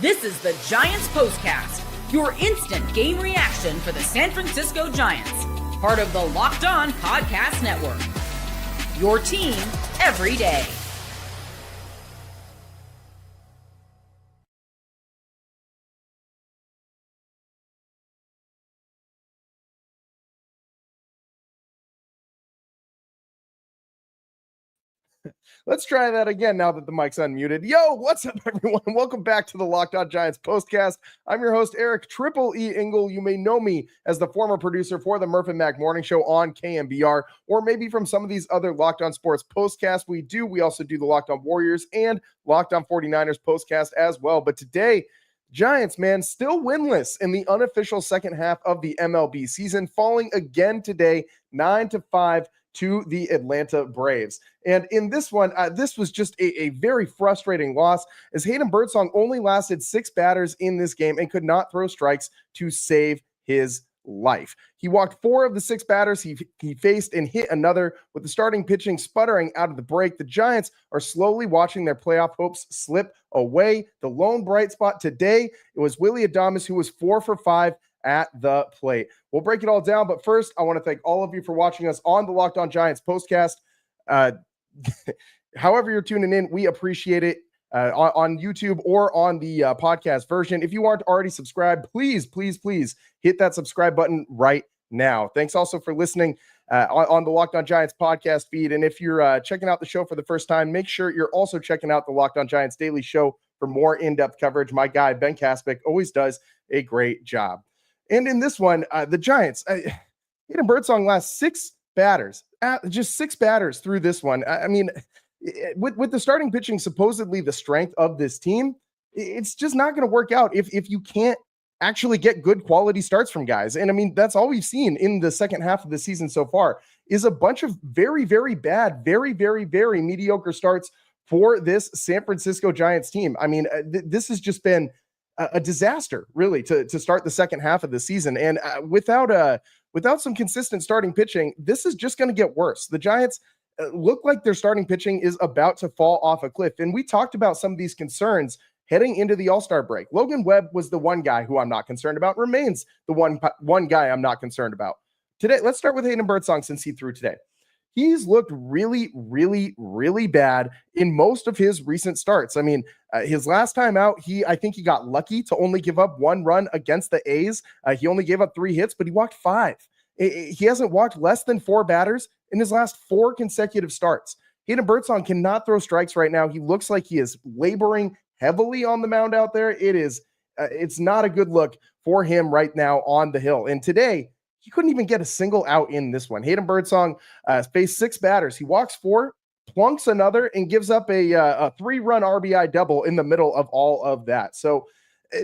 This is the Giants Postcast, your instant game reaction for the San Francisco Giants, part of the Locked On Podcast Network. Your team every day. Let's try that again now that the mic's unmuted. Yo, what's up, everyone? Welcome back to the Locked On Giants Postcast. I'm your host, Eric Triple E Engel. You may know me as the former producer for the Murph and Mac Morning Show on KMBR, or maybe from some of these other Locked On Sports postcasts we also do the Locked On Warriors and Locked On 49ers postcast as well. But today, Giants, man, still winless in the unofficial second half of the MLB season, falling again today, 9-5 to the Atlanta Braves. And in this one, this was just a very frustrating loss, as Hayden Birdsong only lasted 6 batters in this game and could not throw strikes to save his life. He walked 4 of the 6 batters he faced and hit another, with the starting pitching sputtering out of the break. The Giants are slowly watching their playoff hopes slip away. The lone bright spot today, it was Willy Adames, who was 4 for 5 at the plate. We'll break it all down, but first, I want to thank all of you for watching us on the Locked On Giants postcast. However you're tuning in, we appreciate it on YouTube or on the podcast version. If you aren't already subscribed, please hit that subscribe button right now. Thanks also for listening on the Locked On Giants podcast feed. And if you're checking out the show for the first time, make sure you're also checking out the Locked On Giants daily show for more in-depth coverage. My guy, Ben Kaspick, always does a great job. And in this one, the Giants, Hayden Birdsong last 6 batters, just 6 batters through this one. I mean, with the starting pitching supposedly the strength of this team, it's just not going to work out if you can't actually get good quality starts from guys. And I mean, that's all we've seen in the second half of the season so far, is a bunch of very, very bad, very, very, very mediocre starts for this San Francisco Giants team. I mean, this has just been a disaster, really, to start the second half of the season. And without some consistent starting pitching, this is just going to get worse. The Giants look like their starting pitching is about to fall off a cliff. And we talked about some of these concerns heading into the All-Star break. Logan Webb was the one guy who I'm not concerned about, remains the one guy I'm not concerned about. Today, let's start with Hayden Birdsong since he threw today. He's looked really, really, really bad in most of his recent starts. I mean, his last time out, I think he got lucky to only give up 1 run against the A's. He only gave up 3 hits, but he walked 5. He hasn't walked less than 4 batters in his last 4 consecutive starts. Hayden Birdsong cannot throw strikes right now. He looks like he is laboring heavily on the mound out there. It's not a good look for him right now on the hill. And today, he couldn't even get a single out in this one. Hayden Birdsong faced 6 batters. He walks 4, plunks another, and gives up a 3-run RBI double in the middle of all of that. So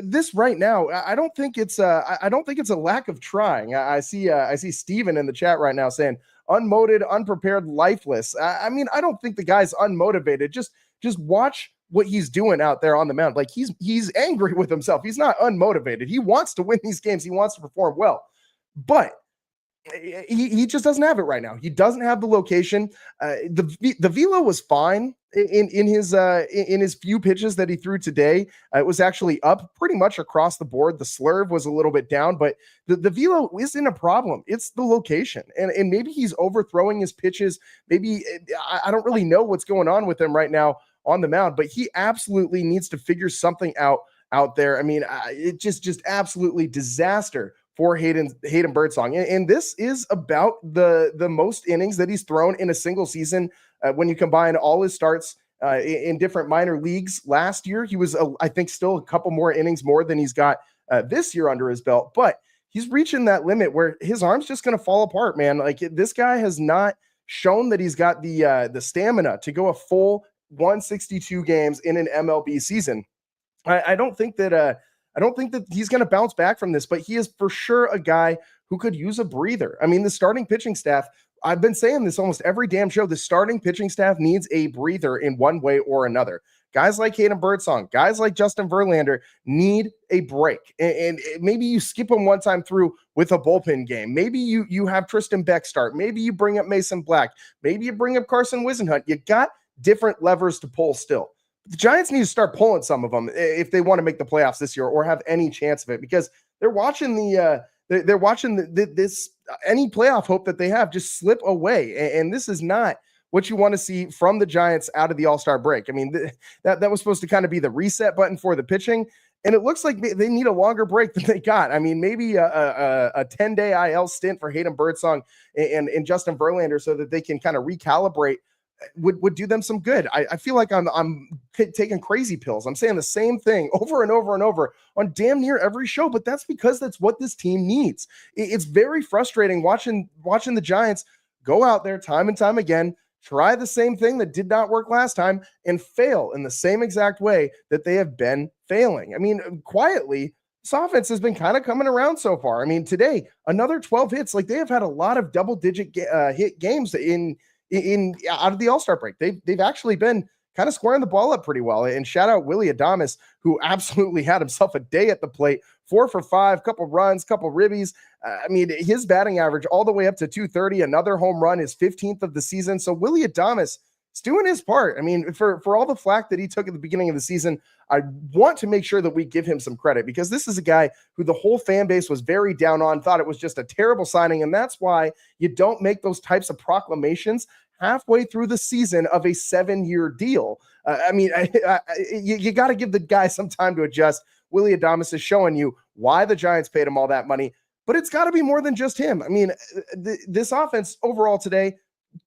this right now, I don't think it's a lack of trying. I see Steven in the chat right now saying unmotivated, unprepared, lifeless. I mean, I don't think the guy's unmotivated. Just watch what he's doing out there on the mound. Like, he's angry with himself. He's not unmotivated. He wants to win these games. He wants to perform well. But he just doesn't have it right now. He doesn't have the location. The velo was fine in his few pitches that he threw today. It was actually up pretty much across the board. The slurve was a little bit down, but the velo isn't a problem. It's the location, and maybe he's overthrowing his pitches. Maybe I don't really know what's going on with him right now on the mound, but he absolutely needs to figure something out there. I mean, it just absolutely disaster for Hayden Birdsong. And this is about the most innings that he's thrown in a single season when you combine all his starts in different minor leagues. Last year, he was, I think, still a couple more innings more than he's got this year under his belt. But he's reaching that limit where his arm's just going to fall apart, man. Like, this guy has not shown that he's got the stamina to go a full 162 games in an MLB season. I don't think that he's going to bounce back from this, but he is for sure a guy who could use a breather. I mean, the starting pitching staff, I've been saying this almost every damn show, the starting pitching staff needs a breather in one way or another. Guys like Hayden Birdsong, guys like Justin Verlander need a break. And maybe you skip them one time through with a bullpen game. Maybe you have Tristan Beck start. Maybe you bring up Mason Black. Maybe you bring up Carson Wisenhunt. You got different levers to pull still. The Giants need to start pulling some of them if they want to make the playoffs this year or have any chance of it, because they're watching this any playoff hope that they have just slip away. And this is not what you want to see from the Giants out of the All-Star break. I mean, that was supposed to kind of be the reset button for the pitching. And it looks like they need a longer break than they got. I mean, maybe a 10-day IL stint for Hayden Birdsong and Justin Verlander so that they can kind of recalibrate would do them some good. I feel like I'm taking crazy pills. I'm saying the same thing over and over and over on damn near every show, but that's because that's what this team needs. It's very frustrating watching the Giants go out there time and time again, try the same thing that did not work last time and fail in the same exact way that they have been failing. I mean, quietly, this offense has been kind of coming around so far. I mean, today, another 12 hits. Like, they have had a lot of double-digit hit games in out of the All-Star break. They've actually been kind of squaring the ball up pretty well. And shout out Willy Adames, who absolutely had himself a day at the plate. 4 for 5, couple runs, couple ribbies. I mean, his batting average all the way up to 230, another home run, his 15th of the season. So Willy Adames is doing his part. I mean, for all the flack that he took at the beginning of the season, I want to make sure that we give him some credit, because this is a guy who the whole fan base was very down on, thought it was just a terrible signing. And that's why you don't make those types of proclamations halfway through the season of a 7-year deal. You got to give the guy some time to adjust. Willy Adames is showing you why the Giants paid him all that money, but it's got to be more than just him. I mean, this offense overall today,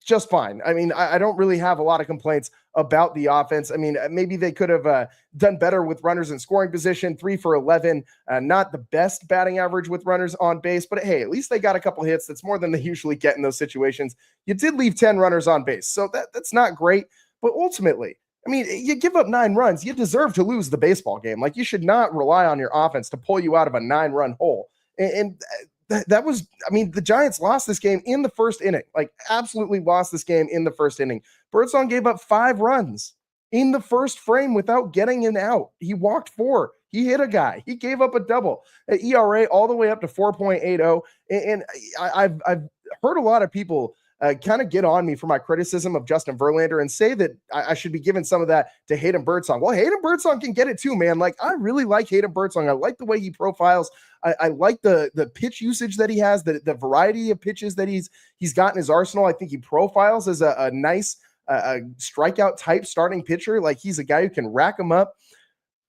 just fine. I mean, I don't really have a lot of complaints about the offense. I mean, maybe they could have done better with runners in scoring position, 3 for 11, not the best batting average with runners on base, but hey, at least they got a couple hits. That's more than they usually get in those situations. You did leave 10 runners on base, so that's not great, but ultimately, I mean, you give up 9 runs, you deserve to lose the baseball game. Like, you should not rely on your offense to pull you out of a 9-run hole. And that was, I mean, the Giants lost this game in the first inning, like absolutely lost this game in the first inning. Birdsong gave up 5 runs in the first frame without getting an out. He walked 4. He hit a guy. He gave up a double. ERA all the way up to 4.80. And I've heard a lot of people kind of get on me for my criticism of Justin Verlander and say that I should be giving some of that to Hayden Birdsong. Well, Hayden Birdsong can get it too, man. Like, I really like Hayden Birdsong. I like the way he profiles. I like the pitch usage that he has, the variety of pitches that he's got in his arsenal. I think he profiles as a nice strikeout type starting pitcher. Like, he's a guy who can rack them up.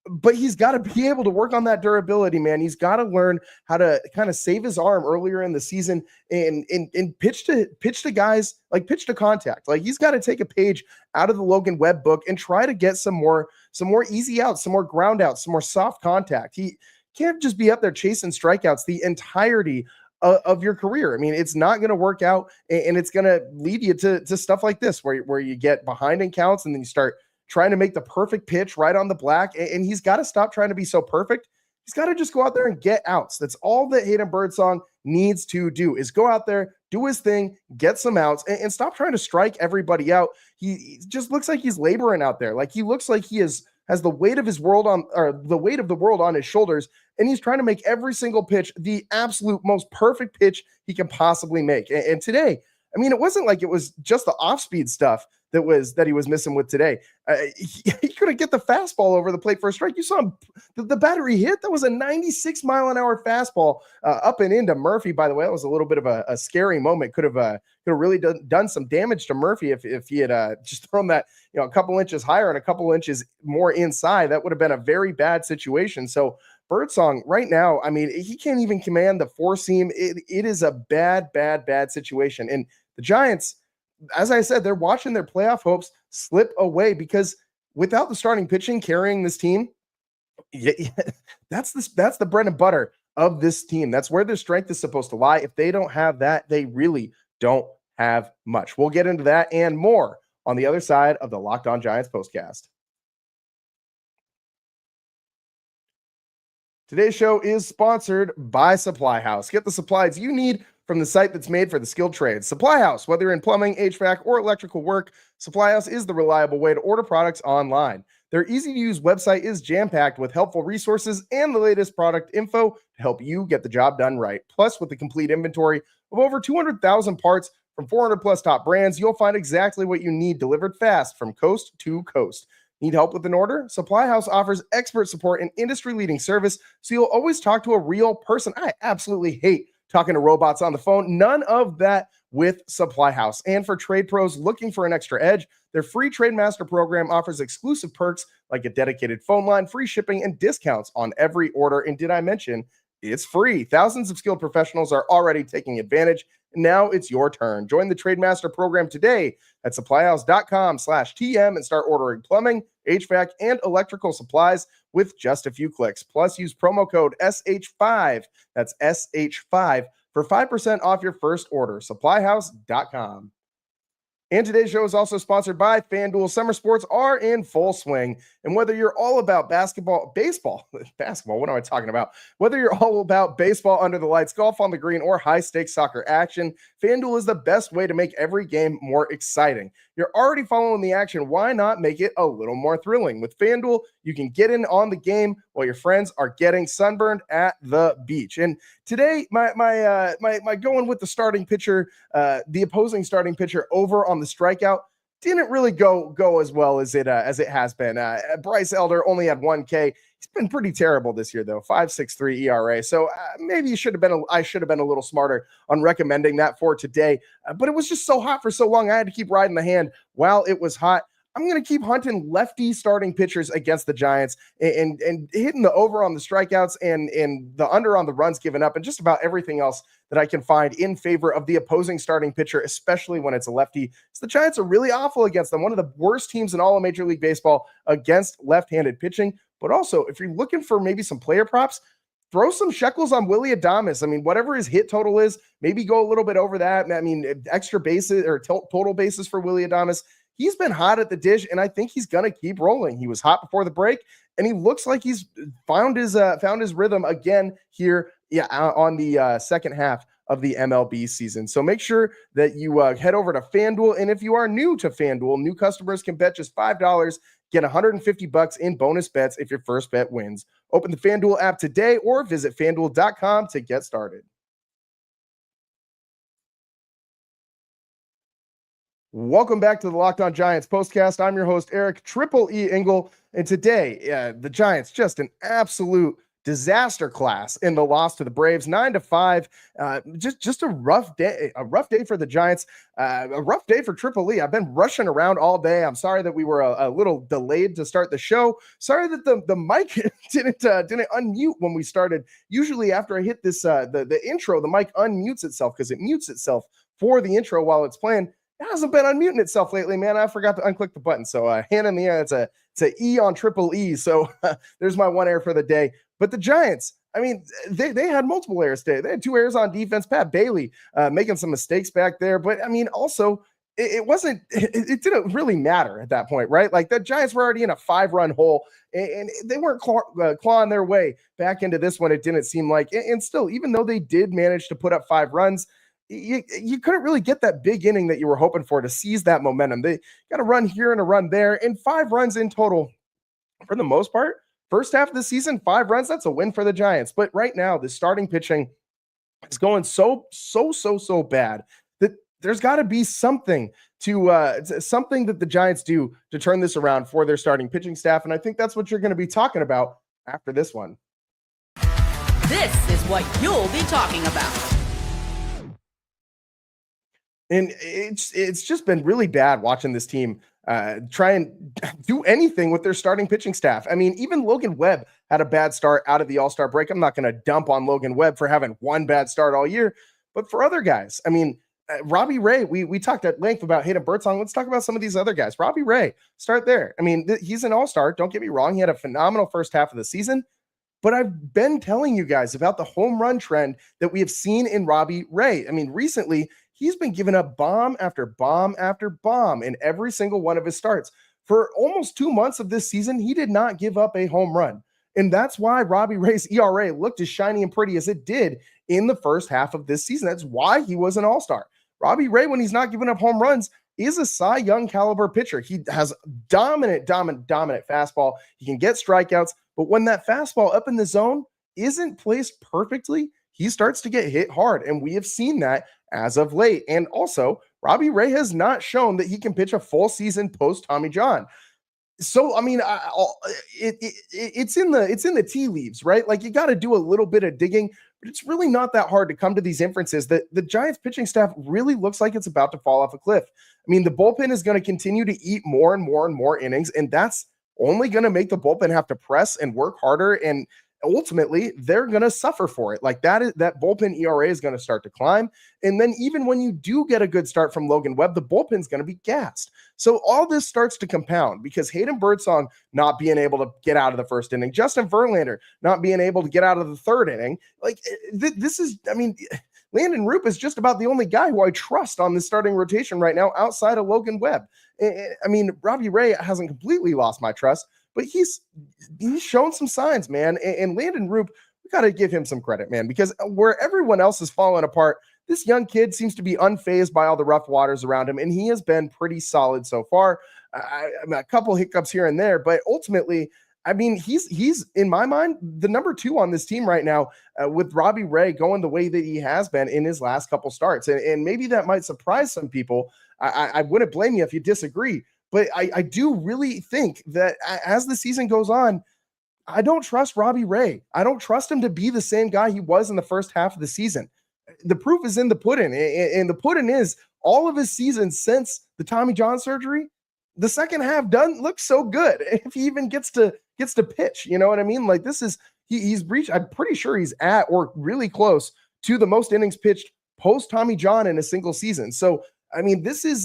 But he's got to be able to work on that durability, man. He's got to learn how to kind of save his arm earlier in the season and pitch to guys, like pitch to contact. Like, he's got to take a page out of the Logan Webb book and try to get some more easy outs, some more ground outs, some more soft contact. He can't just be up there chasing strikeouts the entirety of your career. I mean, it's not going to work out, and it's going to lead you to stuff like this where you get behind in counts and then you start trying to make the perfect pitch right on the black. And he's got to stop trying to be so perfect. He's got to just go out there and get outs. That's all that Hayden Birdsong needs to do, is go out there, do his thing, get some outs, and stop trying to strike everybody out. He just looks like he's laboring out there. Like, he looks like he has the weight of his world on, or the weight of the world on his shoulders. And he's trying to make every single pitch the absolute most perfect pitch he can possibly make. And today, I mean, it wasn't like it was just the off-speed stuff that he was missing with today. He couldn't get the fastball over the plate for a strike. You saw him, the battery hit. That was a 96-mile-an-hour fastball up and into Murphy. By the way, that was a little bit of a scary moment. Could have really done some damage to Murphy if he had just thrown that, a couple inches higher and a couple inches more inside. That would have been a very bad situation. So Birdsong right now, I mean, he can't even command the four seam. It is a bad situation. And the Giants, as I said, they're watching their playoff hopes slip away, because without the starting pitching carrying this team, that's the bread and butter of this team. That's where their strength is supposed to lie. If they don't have that, they really don't have much. We'll get into that and more on the other side of the Locked On Giants postcast. Today's show is sponsored by Supply House. Get the supplies you need from the site that's made for the skilled trades. Supply House, whether you're in plumbing, HVAC, or electrical work, Supply House is the reliable way to order products online. Their easy-to-use website is jam-packed with helpful resources and the latest product info to help you get the job done right. Plus, with the complete inventory of over 200,000 parts from 400-plus top brands, you'll find exactly what you need delivered fast from coast to coast. Need help with an order? Supply House offers expert support and industry-leading service, so you'll always talk to a real person. I absolutely hate talking to robots on the phone. None of that with Supply House. And for trade pros looking for an extra edge, their free Trade Master program offers exclusive perks like a dedicated phone line, free shipping, and discounts on every order. And did I mention it's free? Thousands of skilled professionals are already taking advantage. Now it's your turn. Join the Trade Master program today at supplyhouse.com/TM and start ordering plumbing, HVAC, and electrical supplies with just a few clicks. Plus, use promo code SH5, that's SH5, for 5% off your first order. Supplyhouse.com. And today's show is also sponsored by FanDuel. Summer sports are in full swing. And whether you're all about basketball, what am I talking about? Whether you're all about baseball under the lights, golf on the green, or high-stakes soccer action, FanDuel is the best way to make every game more exciting. You're already following the action. Why not make it a little more thrilling? With FanDuel, you can get in on the game while your friends are getting sunburned at the beach. And today, my going with the starting pitcher, the opposing starting pitcher over on the strikeout didn't really go as well as it has been. Bryce Elder only had 1K. He's been pretty terrible this year though, 5.63 ERA. So maybe I should have been a little smarter on recommending that for today. But it was just so hot for so long. I had to keep riding the hand while it was hot. I'm going to keep hunting lefty starting pitchers against the Giants and hitting the over on the strikeouts and the under on the runs given up and just about everything else that I can find in favor of the opposing starting pitcher, especially when it's a lefty. So the Giants are really awful against them. One of the worst teams in all of Major League Baseball against left-handed pitching. But also, if you're looking for maybe some player props, throw some shekels on Willy Adames. I mean, whatever his hit total is, maybe go a little bit over that. I mean, extra bases or total bases for Willy Adames. He's been hot at the dish, and I think he's going to keep rolling. He was hot before the break, and he looks like he's found his rhythm again here on the second half of the MLB season. So make sure that you head over to FanDuel, and if you are new to FanDuel, new customers can bet just $5, get $150 in bonus bets if your first bet wins. Open the FanDuel app today or visit FanDuel.com to get started. Welcome back to the Locked On Giants postcast. I'm your host, Eric Triple E Engel. And today, the Giants, just an absolute disaster class in the loss to the Braves, 9-5. Just a rough day for the Giants, a rough day for Triple E. I've been rushing around all day. I'm sorry that we were a little delayed to start the show. Sorry that the mic didn't unmute when we started. Usually after I hit this, the intro, the mic unmutes itself because it mutes itself for the intro while it's playing. It hasn't been unmuting itself lately, man. I forgot to unclick the button. So hand in the air, it's a E on Triple E. So there's my one error for the day. But the Giants, I mean, they had multiple errors today. They had 2 errors on defense. Pat Bailey making some mistakes back there. But I mean, also, it didn't really matter at that point, right? Like the Giants were already in a 5-run hole and they weren't clawing their way back into this one. It didn't seem like, and still, even though they did manage to put up 5 runs, you couldn't really get that big inning that you were hoping for to seize that momentum. They got a run here and a run there, and 5 runs in total for the most part. First half of the season, 5 runs, that's a win for the Giants. But right now, the starting pitching is going so bad that there's got to be something something that the Giants do to turn this around for their starting pitching staff. And I think that's what you're going to be talking about after this one. This is what you'll be talking about. And it's just been really bad watching this team try and do anything with their starting pitching staff. I mean, even Logan Webb had a bad start out of the All-Star break. I'm not going to dump on Logan Webb for having one bad start all year, but for other guys, I mean, Robbie Ray, we talked at length about Hayden Birdsong. Let's talk about some of these other guys. Robbie Ray, start there. I mean, he's an All-Star. Don't get me wrong. He had a phenomenal first half of the season. But I've been telling you guys about the home run trend that we have seen in Robbie Ray. I mean, recently, he's been giving up bomb after bomb after bomb in every single one of his starts. For almost 2 months of this season, he did not give up a home run. And that's why Robbie Ray's ERA looked as shiny and pretty as it did in the first half of this season. That's why he was an All-Star. Robbie Ray, when he's not giving up home runs, is a Cy Young caliber pitcher. He has dominant fastball. He can get strikeouts, but when that fastball up in the zone isn't placed perfectly, he starts to get hit hard. And we have seen that as of late. And also, Robbie Ray has not shown that he can pitch a full season post Tommy John. So, I mean, it's in the tea leaves, right? Like you got to do a little bit of digging, but it's really not that hard to come to these inferences that the Giants pitching staff really looks like it's about to fall off a cliff. I mean, the bullpen is going to continue to eat more and more and more innings, and that's only going to make the bullpen have to press and work harder. And ultimately, they're going to suffer for it. Like that bullpen ERA is going to start to climb. And then even when you do get a good start from Logan Webb, the bullpen's going to be gassed. So all this starts to compound because Hayden Birdsong not being able to get out of the first inning, Justin Verlander not being able to get out of the third inning. Like this is, I mean, Landon Roop is just about the only guy who I trust on the starting rotation right now outside of Logan Webb. I mean, Robbie Ray hasn't completely lost my trust, but he's shown some signs, man. And Landon Roop, we got to give him some credit, man, because where everyone else is falling apart, this young kid seems to be unfazed by all the rough waters around him, and he has been pretty solid so far. A couple hiccups here and there, but ultimately, I mean, he's in my mind the number 2 on this team right now, with Robbie Ray going the way that he has been in his last couple starts, and maybe that might surprise some people. I wouldn't blame you if you disagree, but I do really think that as the season goes on, I don't trust Robbie Ray. I don't trust him to be the same guy he was in the first half of the season. The proof is in the pudding, and the pudding is all of his seasons since the Tommy John surgery. The second half doesn't look so good if he even gets to pitch. You know what I mean? Like this is he's reached. I'm pretty sure he's at or really close to the most innings pitched post Tommy John in a single season. So I mean, this is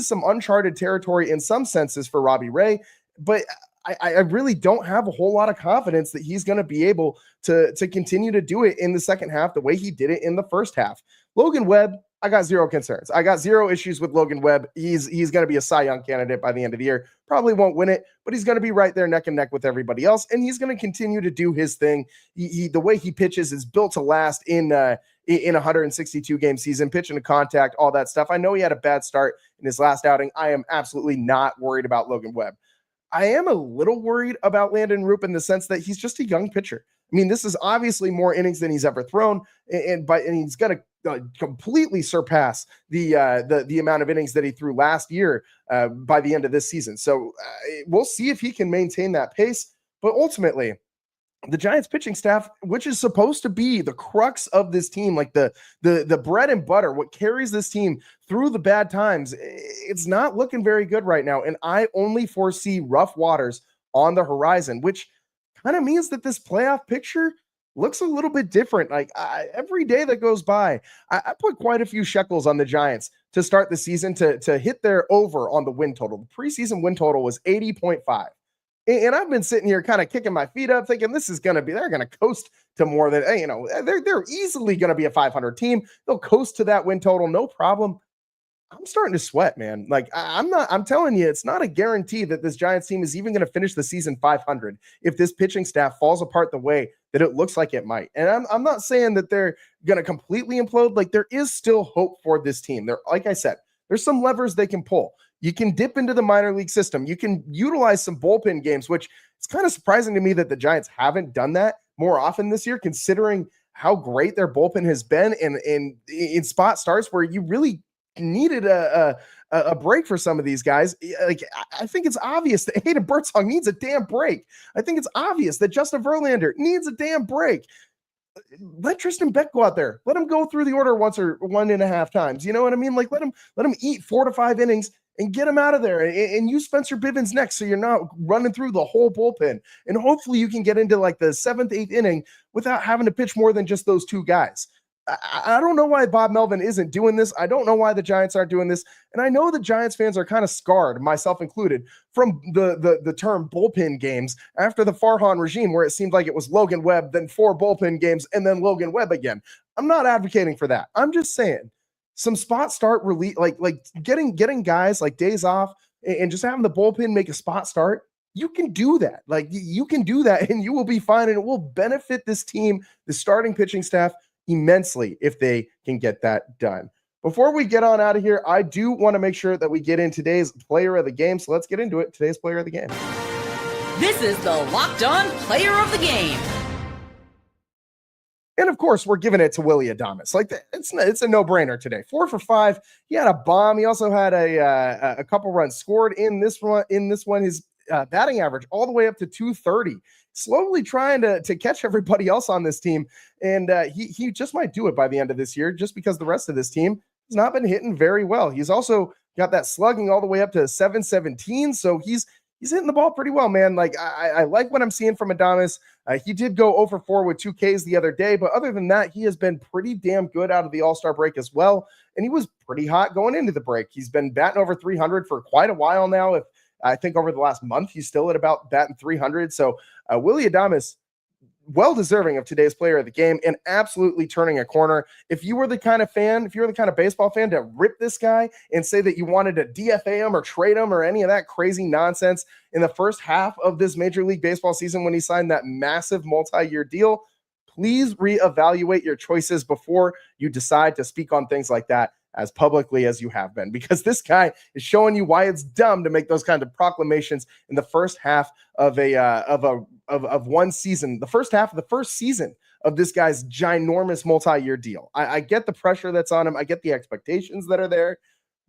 some uncharted territory in some senses for Robbie Ray, but I really don't have a whole lot of confidence that he's going to be able to continue to do it in the second half the way he did it in the first half. Logan Webb, I got zero concerns. I got zero issues with Logan Webb. He's going to be a Cy Young candidate by the end of the year. Probably won't win it, but he's going to be right there neck and neck with everybody else, and he's going to continue to do his thing. The way he pitches is built to last in a 162 game season, pitching to contact, all that stuff. I know he had a bad start in his last outing. I am absolutely not worried about Logan Webb. I am a little worried about Landon Roop in the sense that he's just a young pitcher. I mean, this is obviously more innings than he's ever thrown, and he's going to completely surpass the amount of innings that he threw last year by the end of this season. So we'll see if he can maintain that pace. But ultimately, the Giants pitching staff, which is supposed to be the crux of this team, like the bread and butter, what carries this team through the bad times, it's not looking very good right now. And I only foresee rough waters on the horizon, which kind of means that this playoff picture looks a little bit different. Like every day that goes by, I put quite a few shekels on the Giants to start the season to hit their over on the win total. The preseason win total was 80.5. And I've been sitting here kind of kicking my feet up thinking they're going to coast to more than, they're easily going to be a 500 team. They'll coast to that win total. No problem. I'm starting to sweat, man. Like I'm telling you, it's not a guarantee that this Giants team is even going to finish the season 500 if this pitching staff falls apart the way that it looks like it might. And I'm not saying that they're going to completely implode. Like there is still hope for this team. Like I said, there's some levers they can pull. You can dip into the minor league system. You can utilize some bullpen games, which it's kind of surprising to me that the Giants haven't done that more often this year, considering how great their bullpen has been in spot starts where you really needed a break for some of these guys. Like I think it's obvious that Hayden Birdsong needs a damn break. I think it's obvious that Justin Verlander needs a damn break. Let Tristan Beck go out there. Let him go through the order once or 1.5 times. You know what I mean? Like let him eat 4 to 5 innings and get him out of there, and use Spencer Bivens next, so you're not running through the whole bullpen. And hopefully you can get into like the 7th, 8th inning without having to pitch more than just those 2 guys. I don't know why Bob Melvin isn't doing this. I don't know why the Giants aren't doing this. And I know the Giants fans are kind of scarred, myself included, from the term bullpen games after the Farhan regime, where it seemed like it was Logan Webb, then 4 bullpen games, and then Logan Webb again. I'm not advocating for that. I'm just saying some spot start relief, like getting guys like days off and just having the bullpen make a spot start. You can do that. Like you can do that and you will be fine. And it will benefit this team, the starting pitching staff, immensely if they can get that done. Before we get on out of here, I do want to make sure that we get in today's player of the game. So let's get into it. Today's player of the game. This is the Locked On Player of the Game. And of course, we're giving it to Willy Adames. Like it's a no-brainer today. 4 for 5. He had a bomb. He also had a couple runs scored in this one. batting average all the way up to 230, slowly trying to catch everybody else on this team. And he just might do it by the end of this year, just because the rest of this team has not been hitting very well. He's also got that slugging all the way up to 717. So he's hitting the ball pretty well, man. Like, I like what I'm seeing from Adames. He did go 0 for 4 with 2 Ks the other day, but other than that, he has been pretty damn good out of the All-Star break as well. And he was pretty hot going into the break. He's been batting over 300 for quite a while now. If I think over the last month, he's still at about batting 300. So Willy Adames, well deserving of today's player of the game and absolutely turning a corner. If you were the kind of fan, if you're the kind of baseball fan to rip this guy and say that you wanted to DFA him or trade him or any of that crazy nonsense in the first half of this Major League Baseball season when he signed that massive multi-year deal, please reevaluate your choices before you decide to speak on things like that as publicly as you have been, because this guy is showing you why it's dumb to make those kind of proclamations in the first half of one season, the first half of the first season of this guy's ginormous multi-year deal. I get the pressure that's on him. I get the expectations that are there,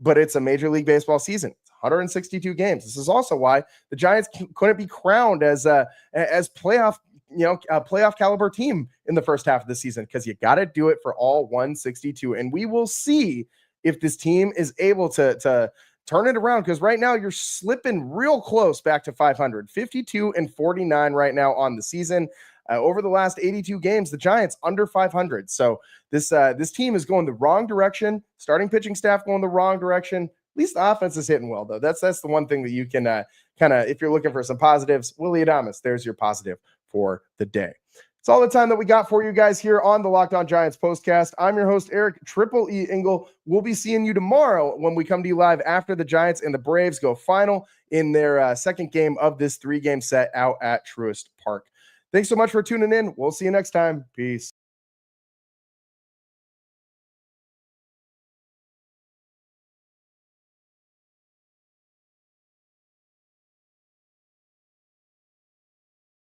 but it's a Major League Baseball season. It's 162 games. This is also why the Giants couldn't be crowned as playoff, a playoff caliber team in the first half of the season, because you got to do it for all 162. And we will see if this team is able to turn it around, because right now you're slipping real close back to 500, 52-49 right now on the season. Over the last 82 games, the Giants under 500. So this team is going the wrong direction. Starting pitching staff going the wrong direction. At least the offense is hitting well, though. That's the one thing that you can kind of, if you're looking for some positives, Willy Adames, there's your positive for the day. It's all the time that we got for you guys here on the Locked On Giants postcast. I'm your host, Eric Triple E Engel. We'll be seeing you tomorrow when we come to you live after the Giants and the Braves go final in their second game of this 3-game set out at Truist Park. Thanks so much for tuning in. We'll see you next time. Peace.